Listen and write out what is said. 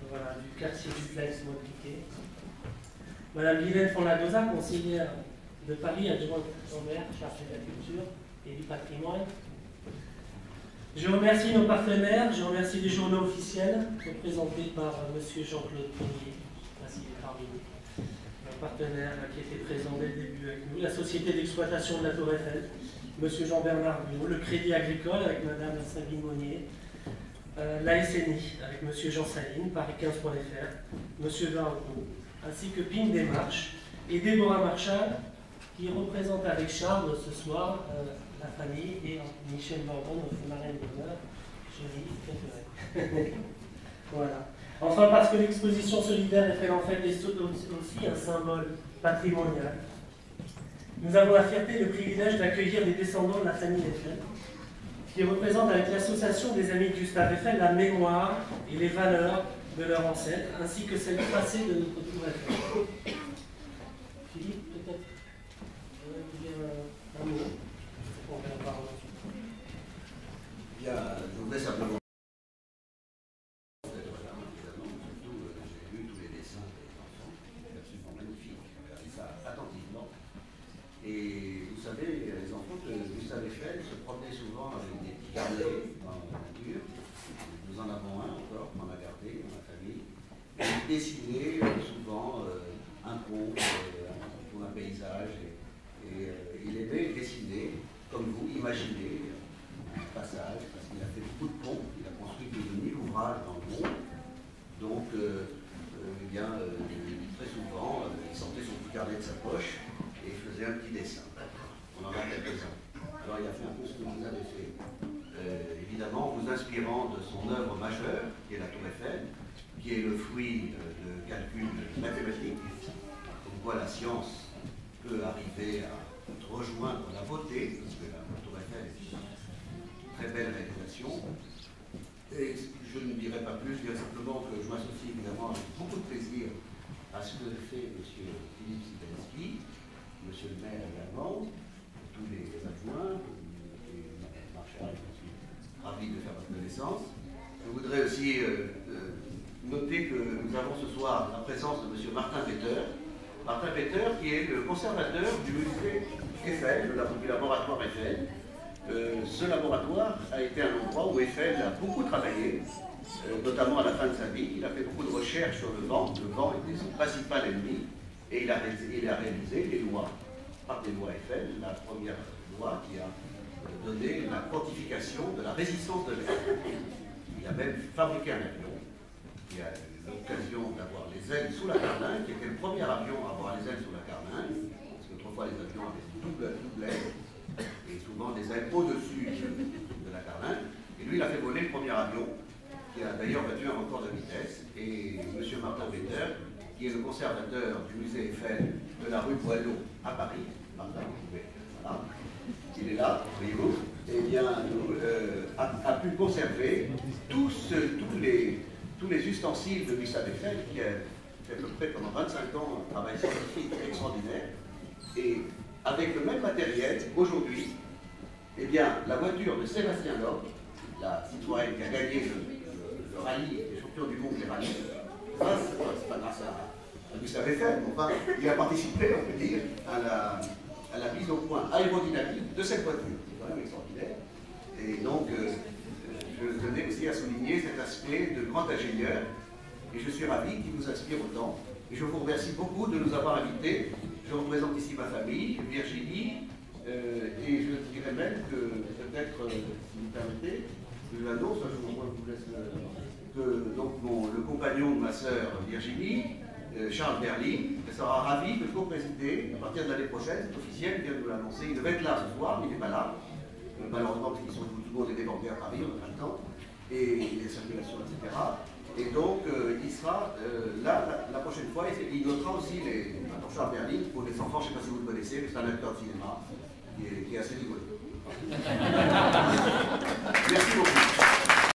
voilà, du quartier duplex Montpiquet. Madame Guylaine Fonladosa, conseillère de Paris, adjointe au maire, chargée de la culture et du patrimoine. Je remercie nos partenaires, je remercie les journaux officiels, représentés par M. Jean-Claude Pignier, ainsi que parmi nous. Nos partenaires qui étaient présents dès le début avec nous, la Société d'exploitation de la Tour Eiffel, M. Jean-Bernard Biot, le Crédit Agricole avec Mme Sabine Monnier, la SNI avec M. Jean Saline, Paris15.fr, M. Varco, ainsi que PIN Démarche et Déborah Marchal, qui représente avec Charles ce soir la famille et Michel Bordon, notre marraine d'honneur, chérie. Voilà. Enfin, parce que l'exposition solidaire Eiffel en fait est aussi un symbole patrimonial. Nous avons la fierté et le privilège d'accueillir les descendants de la famille Eiffel, qui représentent avec l'association des amis de Gustave Eiffel la mémoire et les valeurs de leurs ancêtres, ainsi que celles tracées de notre tour Eiffel. Philippe, peut-être vous dire un mot. On va en parler. Bien, je voudrais simplement. Et vous savez, les enfants de Gustave Eiffel se promenaient souvent avec des petits carnets dans la nature. Nous en avons un encore, qu'on a gardé dans la famille. Et il dessinait souvent un pont ou un paysage. Et il aimait dessiner, comme vous, imaginer un passage, parce qu'il a fait beaucoup de ponts. Il a construit plus de 1000 ouvrages dans le monde. Donc, très souvent, il sortait son petit carnet de sa poche. Et il faisait un petit dessin. On en a quelques-uns. Alors il a fait un peu ce que vous avez fait. Évidemment, en vous inspirant de son œuvre majeure, qui est la Tour Eiffel, qui est le fruit de calculs mathématiques, comme quoi la science peut arriver à rejoindre la beauté, parce que la Tour Eiffel est une très belle réalisation. Et je ne dirai pas plus, je dirais simplement que je m'associe évidemment avec beaucoup de plaisir à ce que fait M. Philippe Sibelski, Monsieur le maire également, tous les adjoints, et Mme Marchal, je suis ravi de faire votre connaissance. Je voudrais aussi noter que nous avons ce soir la présence de M. Martin Peter. Martin Peter qui est le conservateur du musée Eiffel, du laboratoire Eiffel. Ce laboratoire a été un endroit où Eiffel a beaucoup travaillé, notamment à la fin de sa vie. Il a fait beaucoup de recherches sur le vent. Le vent était son principal ennemi. Et il a réalisé les lois, par des lois Eiffel, la première loi qui a donné la quantification de la résistance de l'air. Il a même fabriqué un avion qui a eu l'occasion d'avoir les ailes sous la carlingue, qui était le premier avion à avoir les ailes sous la carlingue, parce qu'autrefois les avions avaient double aile, et souvent des ailes au-dessus de la carlingue. Et lui, il a fait voler le premier avion, qui a d'ailleurs battu un record de vitesse, et M. Martin Peter, qui est le conservateur du musée Eiffel de la rue Boileau à Paris. Martin, voilà. Il est là, voyez-vous, eh bien, a pu conserver tous les ustensiles de Gustave Eiffel, qui a fait à peu près pendant 25 ans un travail scientifique extraordinaire. Et avec le même matériel, aujourd'hui, eh bien, la voiture de Sébastien Loeb, la Citroën qui a gagné le rallye, les champions du monde des rallyes, c'est pas grâce à Gustave Eiffel, enfin, il a participé, on peut dire, à la mise au point aérodynamique de cette voiture. C'est quand même extraordinaire. Et donc, je tenais aussi à souligner cet aspect de grand ingénieur, et je suis ravi qu'il nous inspire autant. Et je vous remercie beaucoup de nous avoir invités. Je représente ici ma famille, Virginie, et je dirais même que, peut-être, si vous permettez, je l'annonce, je vous laisse que donc le compagnon de ma sœur Virginie, Charles Berling, sera ravi de co-présider à partir de l'année prochaine, c'est officiel, il vient de nous l'annoncer, il devait être là ce soir, mais il n'est pas là, malheureusement parce qu'ils sont tout le monde est débordé à Paris, on n'a pas le temps, et les circulations, etc. Et donc il sera là la prochaine fois, et il notera aussi Charles Berling, pour les enfants, je ne sais pas si vous le connaissez, mais c'est un acteur de cinéma qui est assez rigolo. Merci beaucoup.